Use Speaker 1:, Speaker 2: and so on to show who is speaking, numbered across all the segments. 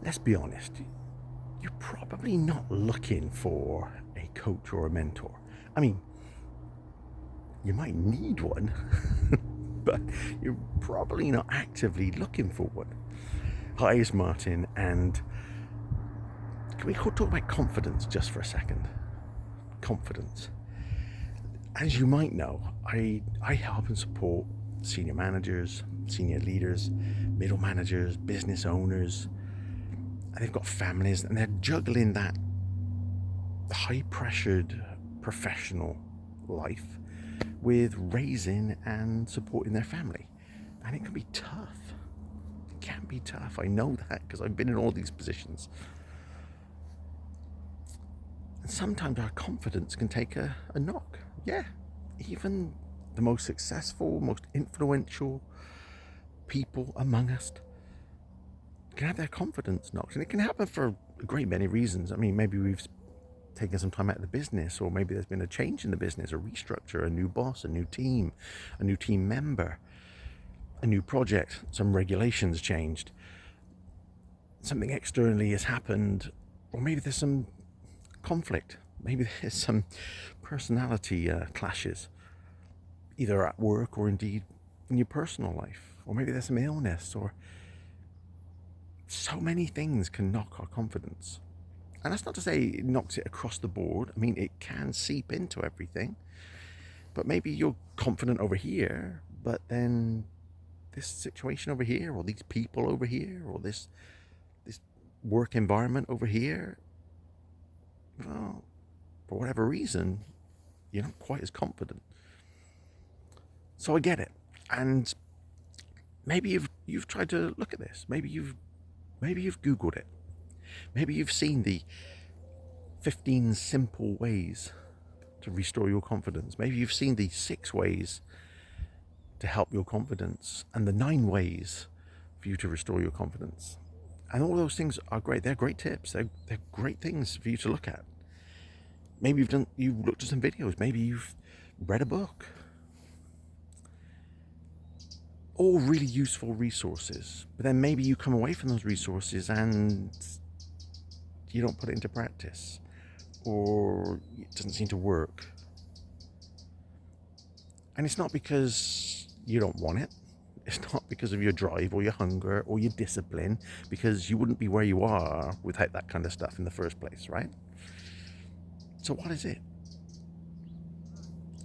Speaker 1: let's be honest, you're probably not looking for a coach or a mentor. I mean, you might need one, but you're probably not actively looking for one. Hi, it's Martin, and can we talk about confidence just for a second? Confidence. As you might know, I help and support senior managers, senior leaders, middle managers, business owners, and they've got families, and they're juggling that high pressured professional life with raising and supporting their family. And it can be tough. It can be tough. I know that because I've been in all these positions. And sometimes our confidence can take a knock. Yeah, even the most successful, most influential people among us can have their confidence knocked. And it can happen for a great many reasons. I mean, maybe we've taken some time out of the business, or maybe there's been a change in the business, a restructure, a new boss, a new team member, a new project, some regulations changed, something externally has happened, or maybe there's some conflict, maybe there's some personality clashes, either at work or indeed in your personal life, or maybe there's some illness, or so many things can knock our confidence. And that's not to say it knocks it across the board. I mean, it can seep into everything. But maybe you're confident over here, but then this situation over here, or these people over here, or this work environment over here, well, for whatever reason, you're not quite as confident. So I get it. And maybe you've tried to look at this. Maybe you've Googled it. Maybe you've seen the 15 simple ways to restore your confidence. Maybe you've seen the 6 ways to help your confidence and the 9 ways for you to restore your confidence. And all those things are great. They're great tips. They're great things for you to look at. Maybe you've looked at some videos. Maybe you've read a book. All really useful resources. But then maybe you come away from those resources and you don't put it into practice, or it doesn't seem to work. And it's not because you don't want it. It's not because of your drive or your hunger or your discipline, because you wouldn't be where you are without that kind of stuff in the first place, right? So what is it?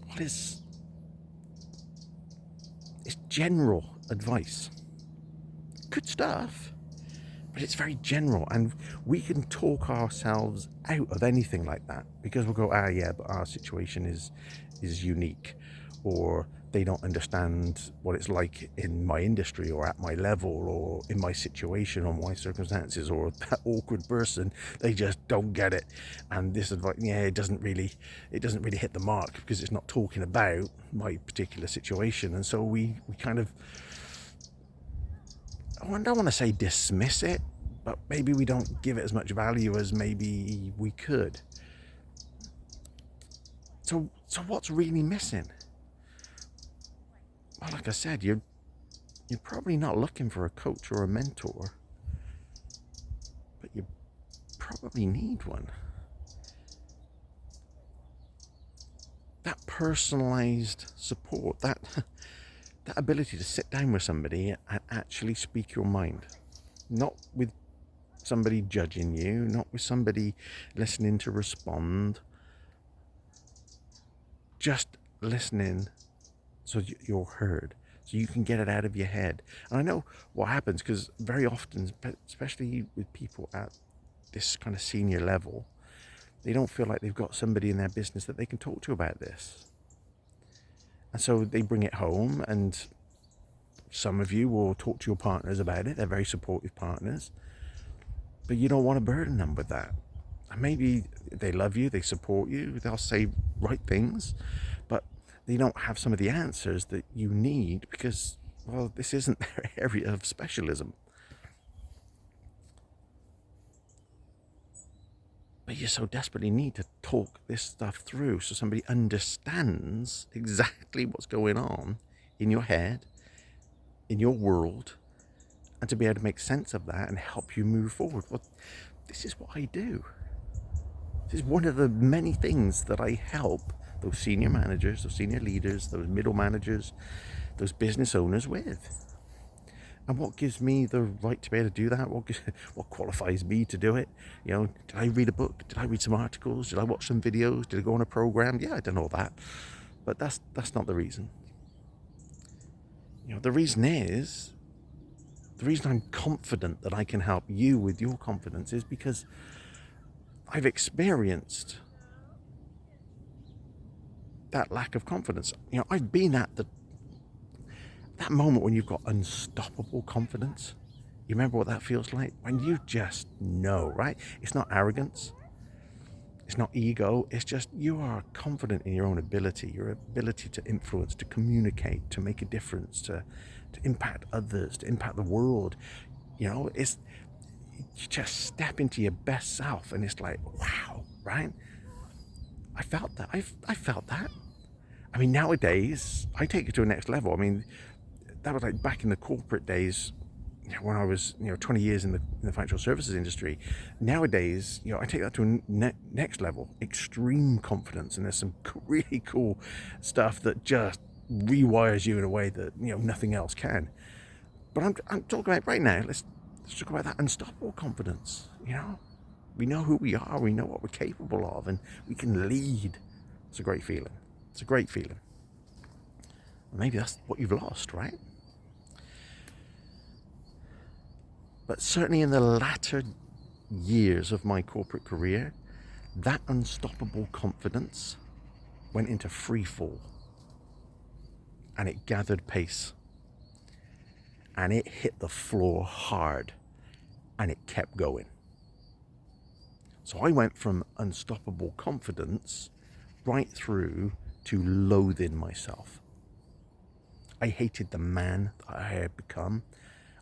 Speaker 1: What is... It's general advice. Good stuff, but it's very general, and we can talk ourselves out of anything like that because we'll go, yeah, but our situation is unique, or they don't understand what it's like in my industry or at my level or in my situation or my circumstances, or that awkward person, they just don't get it. And this advice, yeah, it doesn't really hit the mark because it's not talking about my particular situation. And so we kind of, I don't want to say dismiss it, but maybe we don't give it as much value as maybe we could. So what's really missing? Well, like I said, you're probably not looking for a coach or a mentor, but you probably need one. That personalized support, that ability to sit down with somebody and actually speak your mind, not with somebody judging you, not with somebody listening to respond, just listening so you're heard, so you can get it out of your head. And I know what happens, because very often, especially with people at this kind of senior level, they don't feel like they've got somebody in their business that they can talk to about this. And so they bring it home, and some of you will talk to your partners about it. They're very supportive partners, but you don't want to burden them with that. And maybe they love you, they support you, they'll say right things, but they don't have some of the answers that you need because, well, this isn't their area of specialism. But you so desperately need to talk this stuff through so somebody understands exactly what's going on in your head, in your world, and to be able to make sense of that and help you move forward. Well, this is what I do. This is one of the many things that I help those senior managers, those senior leaders, those middle managers, those business owners with. And what gives me the right to be able to do that? What qualifies me to do it? Did I read a book? Did I read some articles? Did I watch some videos? Did I go on a program? Yeah, I done all that. But that's not the reason. The reason I'm confident that I can help you with your confidence is because I've experienced that lack of confidence. I've been at that moment when you've got unstoppable confidence. You remember what that feels like? When you just know, right? It's not arrogance. It's not ego. It's just you are confident in your own ability, your ability to influence, to communicate, to make a difference, to impact others, to impact the world. It's you just step into your best self and it's like, wow, right? I felt that. I felt that. Nowadays, I take it to a next level. That was like back in the corporate days when I was 20 years in the financial services industry. Nowadays, I take that to a next level, extreme confidence, and there's some really cool stuff that just rewires you in a way that nothing else can. But I'm talking about right now. Let's talk about that unstoppable confidence. We know who we are, we know what we're capable of, and we can lead. It's a great feeling. It's a great feeling. Maybe that's what you've lost, right? But certainly in the latter years of my corporate career, that unstoppable confidence went into free fall. And it gathered pace. And it hit the floor hard. And it kept going. So I went from unstoppable confidence right through to loathing myself. I hated the man that I had become.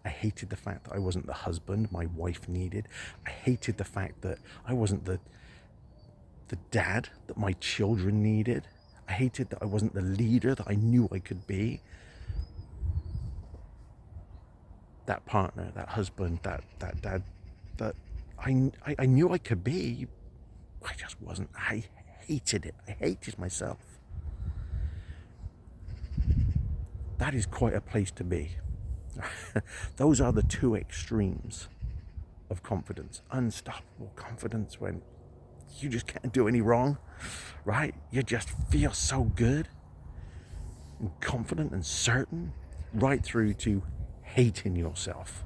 Speaker 1: I hated the fact that I wasn't the husband my wife needed. I hated the fact that I wasn't the dad that my children needed. I hated that I wasn't the leader that I knew I could be. That partner, that husband, that dad that I knew I could be. I just wasn't. I hated it. I hated myself. That is quite a place to be. Those are the two extremes of confidence. Unstoppable confidence when you just can't do any wrong, right? You just feel so good and confident and certain, right through to hating yourself.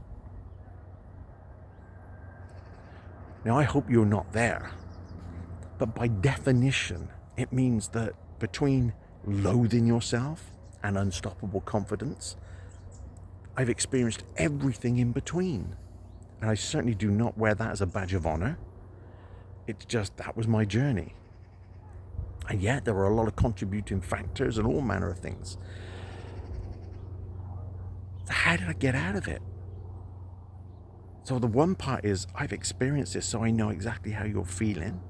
Speaker 1: Now, I hope you're not there, but by definition, it means that between loathing yourself and unstoppable confidence, I've experienced everything in between. And I certainly do not wear that as a badge of honor. It's just that was my journey. And yet there were a lot of contributing factors and all manner of things. So how did I get out of it? So the one part is I've experienced this, so I know exactly how you're feeling.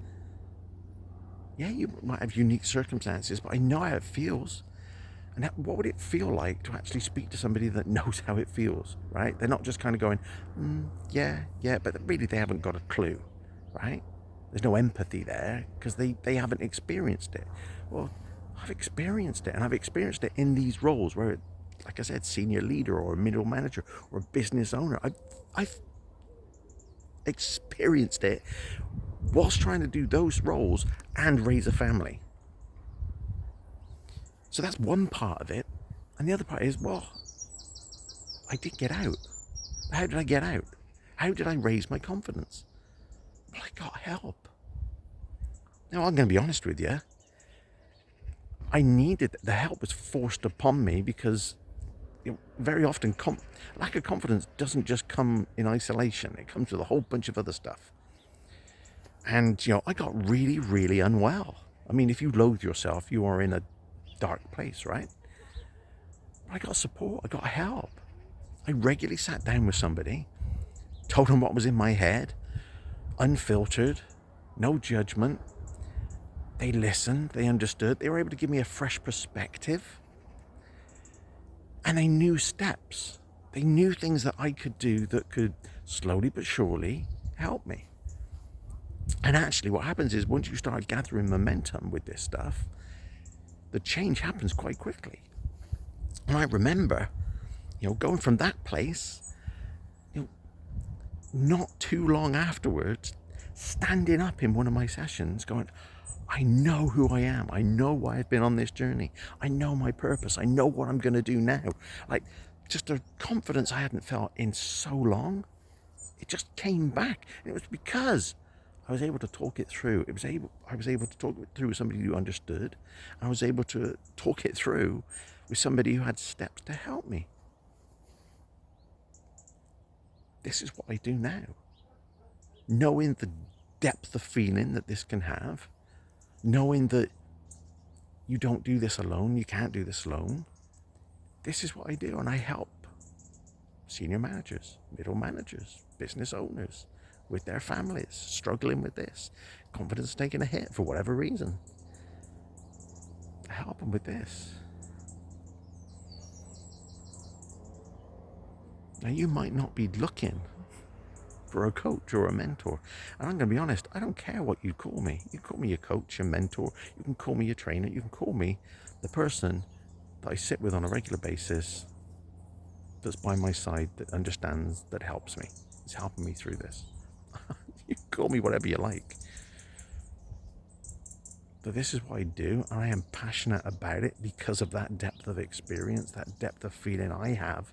Speaker 1: Yeah, you might have unique circumstances, but I know how it feels. And what would it feel like to actually speak to somebody that knows how it feels, right? They're not just kind of going, yeah, but really they haven't got a clue, right? There's no empathy there because they haven't experienced it. Well, I've experienced it, and I've experienced it in these roles where, like I said, senior leader or a middle manager or a business owner. I've experienced it whilst trying to do those roles and raise a family. So that's one part of it. And the other part is, well, I did get out. How did I get out? How did I raise my confidence? Well, I got help. Now, I'm going to be honest with you. I needed, the help was forced upon me because very often lack of confidence doesn't just come in isolation. It comes with a whole bunch of other stuff. And, I got really, really unwell. If you loathe yourself, you are in a dark place, right? But I got support, I got help. I regularly sat down with somebody, told them what was in my head, unfiltered, no judgment. They listened, they understood, they were able to give me a fresh perspective. And they knew steps. They knew things that I could do that could slowly but surely help me. And actually what happens is once you start gathering momentum with this stuff, the change happens quite quickly. And I remember, going from that place, not too long afterwards, standing up in one of my sessions going, I know who I am. I know why I've been on this journey. I know my purpose. I know what I'm going to do now. Like, just a confidence I hadn't felt in so long. It just came back. And it was because I was able to talk it through. I was able to talk it through with somebody who understood. I was able to talk it through with somebody who had steps to help me. This is what I do now. Knowing the depth of feeling that this can have, knowing that you don't do this alone, you can't do this alone. This is what I do, and I help senior managers, middle managers, business owners with their families struggling with this, confidence taking a hit for whatever reason. I help them with this. Now, you might not be looking for a coach or a mentor. And I'm going to be honest, I don't care what you call me. You can call me a coach, a mentor, you can call me a trainer, you can call me the person that I sit with on a regular basis, that's by my side, that understands, that helps me, is helping me through this. You can call me whatever you like. But this is what I do, and I am passionate about it because of that depth of experience, that depth of feeling I have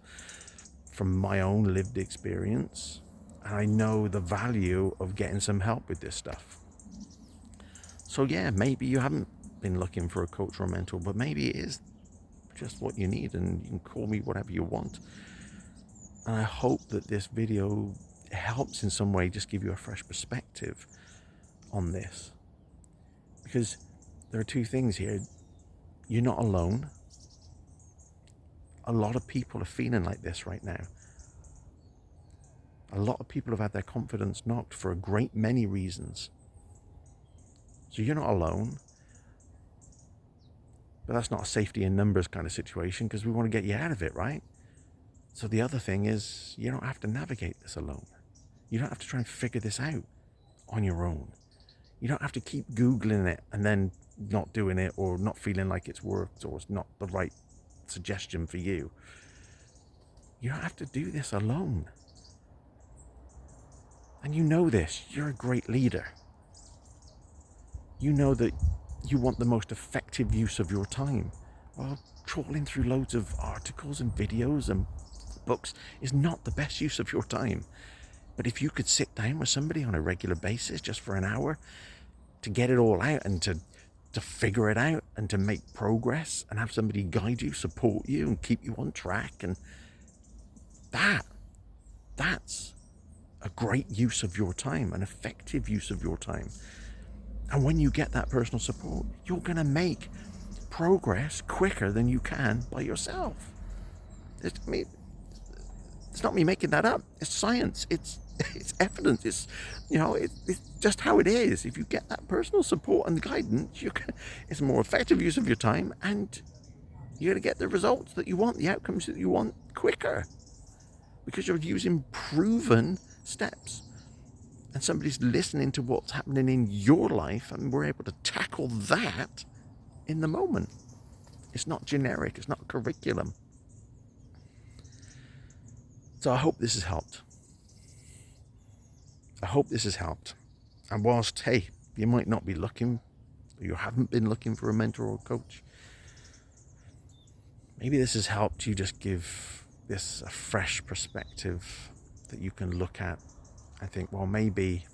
Speaker 1: from my own lived experience. And I know the value of getting some help with this stuff. So yeah, maybe you haven't been looking for a coach or a mentor, but maybe it is just what you need, and you can call me whatever you want. And I hope that this video helps in some way, just give you a fresh perspective on this. Because there are two things here. You're not alone. A lot of people are feeling like this right now. A lot of people have had their confidence knocked for a great many reasons. So you're not alone. But that's not a safety in numbers kind of situation, because we want to get you out of it, right? So the other thing is, you don't have to navigate this alone. You don't have to try and figure this out on your own. You don't have to keep Googling it and then not doing it, or not feeling like it's worked, or it's not the right suggestion for you. You don't have to do this alone. And you know this. You're a great leader. You know that you want the most effective use of your time. Well, trawling through loads of articles and videos and books is not the best use of your time. But if you could sit down with somebody on a regular basis just for an hour to get it all out, and to figure it out, and to make progress, and have somebody guide you, support you, and keep you on track, and that's a great use of your time, an effective use of your time. And when you get that personal support, you're going to make progress quicker than you can by yourself. It's not me making that up. It's science. It's evidence. It's just how it is. If you get that personal support and guidance, it's a more effective use of your time, and you're going to get the results that you want, the outcomes that you want quicker, because you're using proven steps. And somebody's listening to what's happening in your life, and we're able to tackle that in the moment. It's not generic. It's not curriculum. So I hope this has helped. And whilst, hey, you might not be looking, or you haven't been looking for a mentor or coach, maybe this has helped you just give this a fresh perspective that you can look at and think, well, maybe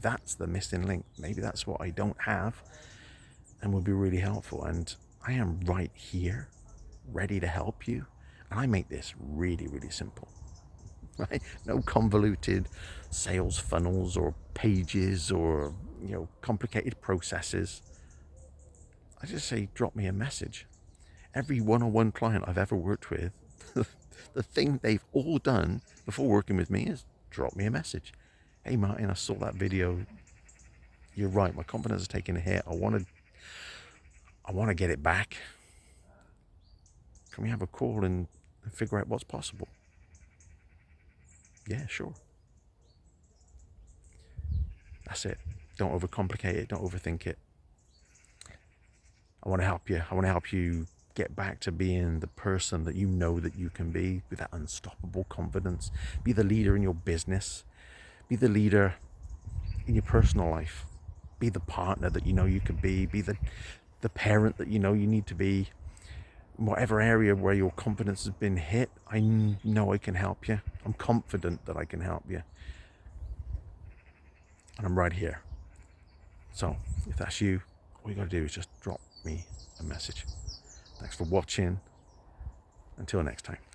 Speaker 1: that's the missing link. Maybe that's what I don't have and would be really helpful. And I am right here, ready to help you. And I make this really, really simple. Right? No convoluted sales funnels or pages or complicated processes. I just say, drop me a message. Every one-on-one client I've ever worked with, the thing they've all done before working with me is drop me a message. Hey Martin, I saw that video. You're right, my confidence is taking a hit. I want to get it back. Can we have a call and and figure out what's possible. Yeah, sure. That's it. Don't overcomplicate it. Don't overthink it. I want to help you. I want to help you get back to being the person that you know that you can be, with that unstoppable confidence. Be the leader in your business. Be the leader in your personal life. Be the partner that you know you can be. Be the parent that you know you need to be. In whatever area where your confidence has been hit, I know I can help you. I'm confident that I can help you. And I'm right here. So if that's you, all you got to do is just drop me a message. Thanks for watching. Until next time.